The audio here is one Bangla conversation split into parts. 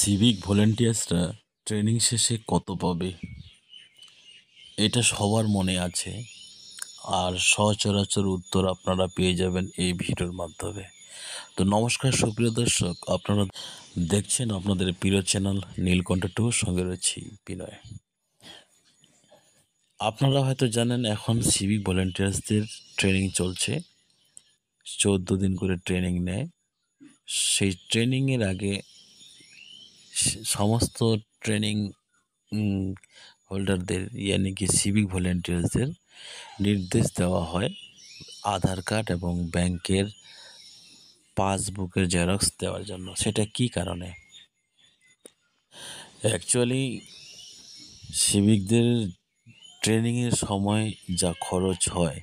সিভিক ভলেন্টিয়ার্সরা ট্রেনিং শেষে কত পাবে, এটা সবার মনে আছে। আর সচরাচর উত্তর আপনারা পেয়ে যাবেন এই ভিডিওর মাধ্যমে। তো নমস্কার সুপ্রিয় দর্শক, আপনারা দেখছেন আপনাদের প্রিয় চ্যানেল নীলকণ্ঠ টুর, সঙ্গে রয়েছি বিনয়। আপনারা হয়তো জানেন এখন সিভিক ভলেন্টিয়ার্সদের ট্রেনিং চলছে, 14 দিন করে ট্রেনিং নেয়। সেই ট্রেনিংয়ের আগে সমস্ত ট্রেনিং হোল্ডারদের ইয়ানি কি সিভিক ভলেন্টিয়ার্সদের নির্দেশ দেওয়া হয় আধার কার্ড এবং ব্যাংকের পাসবুকের জেরক্স দেওয়ার জন্য। সেটা কি কারণে? অ্যাকচুয়ালি সিভিকদের ট্রেনিংয়ের সময় যা খরচ হয়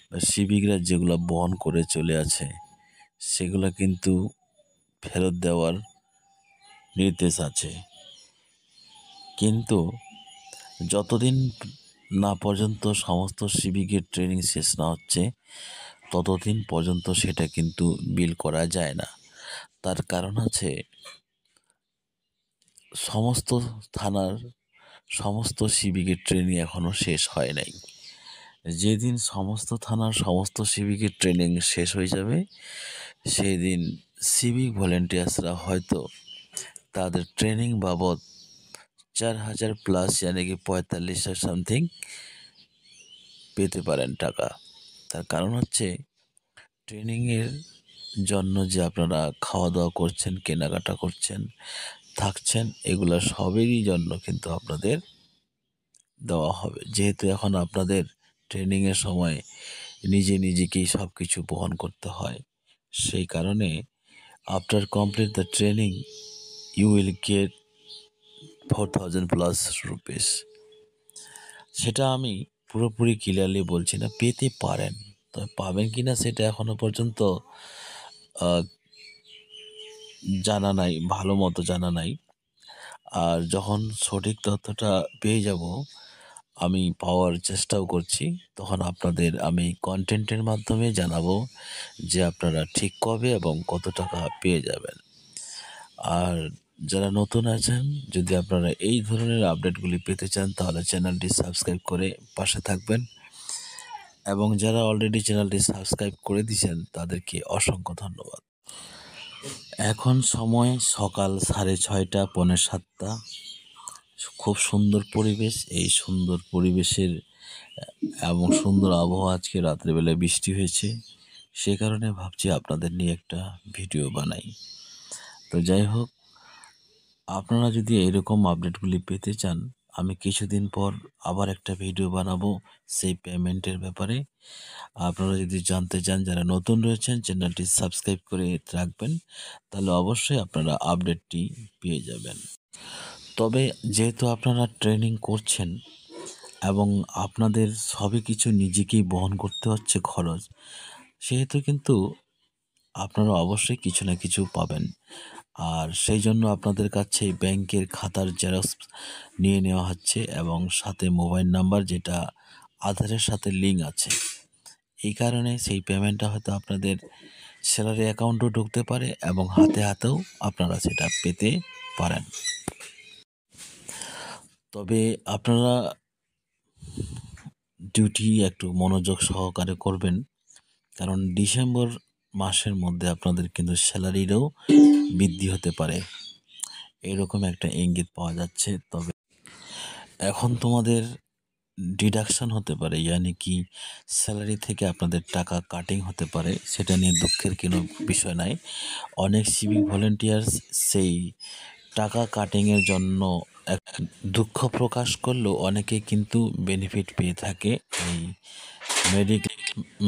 বা সিভিকরা যেগুলো বহন করে চলে আছে সেগুলো কিন্তু ফেরত দেওয়ার নির্দেশ আছে, কিন্তু যতদিন না পর্যন্ত সমস্ত সিভিকের ট্রেনিং শেষ না হচ্ছে ততদিন পর্যন্ত সেটা কিন্তু বিল করা যায় না। তার কারণ আছে, সমস্ত থানার সমস্ত সিভিকের ট্রেনিং এখনও শেষ হয় নাই। যেদিন সমস্ত থানার সমস্ত সিভিকের ট্রেনিং শেষ হয়ে যাবে সেই দিন সিভিক ভলেন্টিয়ার্সরা হয়তো তাদের ট্রেনিং বাবদ 4,000 প্লাস यानी कि 45 সামথিং পেতে পারেন টাকা। তার কারণ হচ্ছে ট্রেনিংয়ের জন্য যে আপনারা খাওয়া দাওয়া করছেন, কেনাকাটা করছেন, থাকছেন, এগুলো সবেরই জন্য কিন্তু আপনাদের দেওয়া হবে। যেহেতু এখন আপনাদের ট্রেনিংয়ের সময় নিজেকেই সব কিছু বহন করতে হয়, সেই কারণে after complete the training you will get 4,000 plus rupees. সেটা আমি পুরোপুরি ক্লিয়ারলি বলছি না, পেতে পারেন, তবে পাবেন কি না সেটা এখনও পর্যন্ত জানা নাই, ভালো মতো জানা নাই। আর যখন সঠিক তথ্যটা পেয়ে যাব, আমি পাওয়ার চেষ্টাও করছি, তখন আপনাদের আমি কন্টেন্টের মাধ্যমে জানাবো যে আপনারা ঠিক কবে এবং কত টাকা পেয়ে যাবেন। আর যারা নতুন আছেন, যদি আপনারা এই ধরনের আপডেটগুলি পেতে চান তাহলে চ্যানেলটি সাবস্ক্রাইব করে পাশে থাকবেন, এবং যারা অলরেডি চ্যানেলটি সাবস্ক্রাইব করে দিয়েছেন তাদেরকে অসংখ্য ধন্যবাদ। এখন সময় সকাল 6:30, 6:45। খুব সুন্দর পরিবেশ, এই সুন্দর পরিবেশের এবং সুন্দর আবহাওয়া, আজকে রাত্রেবেলায় বৃষ্টি হয়েছে, সে কারণে ভাবছি আপনাদের নিয়ে একটা ভিডিও বানাই। তো যাই হোক, আপনারা যদি এরকম আপডেটগুলি পেতে চান, আমি কিছুদিন পর আবার একটা ভিডিও বানাবো সেই পেমেন্টের ব্যাপারে। আপনারা যদি জানতে চান, যারা নতুন রয়েছেন চ্যানেলটি সাবস্ক্রাইব করে রাখবেন, তাহলে অবশ্যই আপনারা আপডেটটি পেয়ে যাবেন। তবে যেহেতু আপনারা ট্রেনিং করছেন এবং আপনাদের সবই কিছু নিজেকেই বহন করতে হচ্ছে খরচ, সেহেতু কিন্তু আপনারা অবশ্যই কিছু না কিছু পাবেন। আর সেই জন্য আপনাদের কাছে ব্যাংকের খাতার জেরক্স নিয়ে নেওয়া হচ্ছে এবং সাথে মোবাইল নাম্বার, যেটা আধারের সাথে লিঙ্ক আছে। এই কারণে সেই পেমেন্টটা হয়তো আপনাদের স্যালারি অ্যাকাউন্টও ঢুকতে পারে এবং হাতেও আপনারা সেটা পেতে পারেন। তবে আপনারা ডিউটি একটু মনোযোগ সহকারে করবেন, কারণ ডিসেম্বর মাসের মধ্যে আপনাদের কিন্তু স্যালারিরও বৃদ্ধি হতে পারে, এরকম একটা ইঙ্গিত পাওয়া যাচ্ছে। তবে এখন তোমাদের ডিডাকশন হতে পারে, ইয়ানি কি স্যালারি থেকে আপনাদের টাকা কাটিং হতে পারে, সেটা নিয়ে দুঃখের কোনো বিষয় নাই। অনেক সিভিক ভলেন্টিয়ার্স সেই টাকা কাটিংয়ের জন্য এক দুঃখ প্রকাশ করলেও অনেকে কিন্তু বেনিফিট পেয়ে থাকে। এই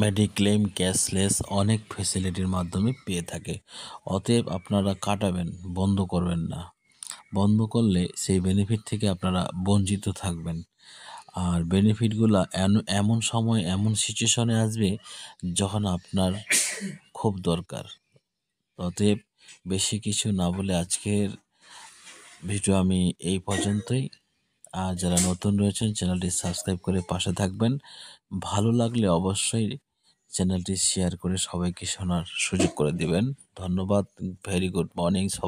মেডিক্লেম, ক্যাশলেস অনেক ফেসিলিটির মাধ্যমে পেয়ে থাকে। অতএব আপনারা কাটাবেন, বন্ধ করবেন না। বন্ধ করলে সেই বেনিফিট থেকে আপনারা বঞ্চিত থাকবেন। আর বেনিফিটগুলো এমন সময়, এমন সিচুয়েশনে আসবে যখন আপনার খুব দরকার। অতএব বেশি কিছু না বলে আজকের ভিডিও আমি এই পর্যন্তই। আর যারা নতুন রয়েছেন চ্যানেলটি সাবস্ক্রাইব করে পাশে থাকবেন। ভালো লাগলে অবশ্যই চ্যানেলটি শেয়ার করে সবাইকে শোনার সুযোগ করে দিবেন। ধন্যবাদ। ভেরি গুড মর্নিং সবাই।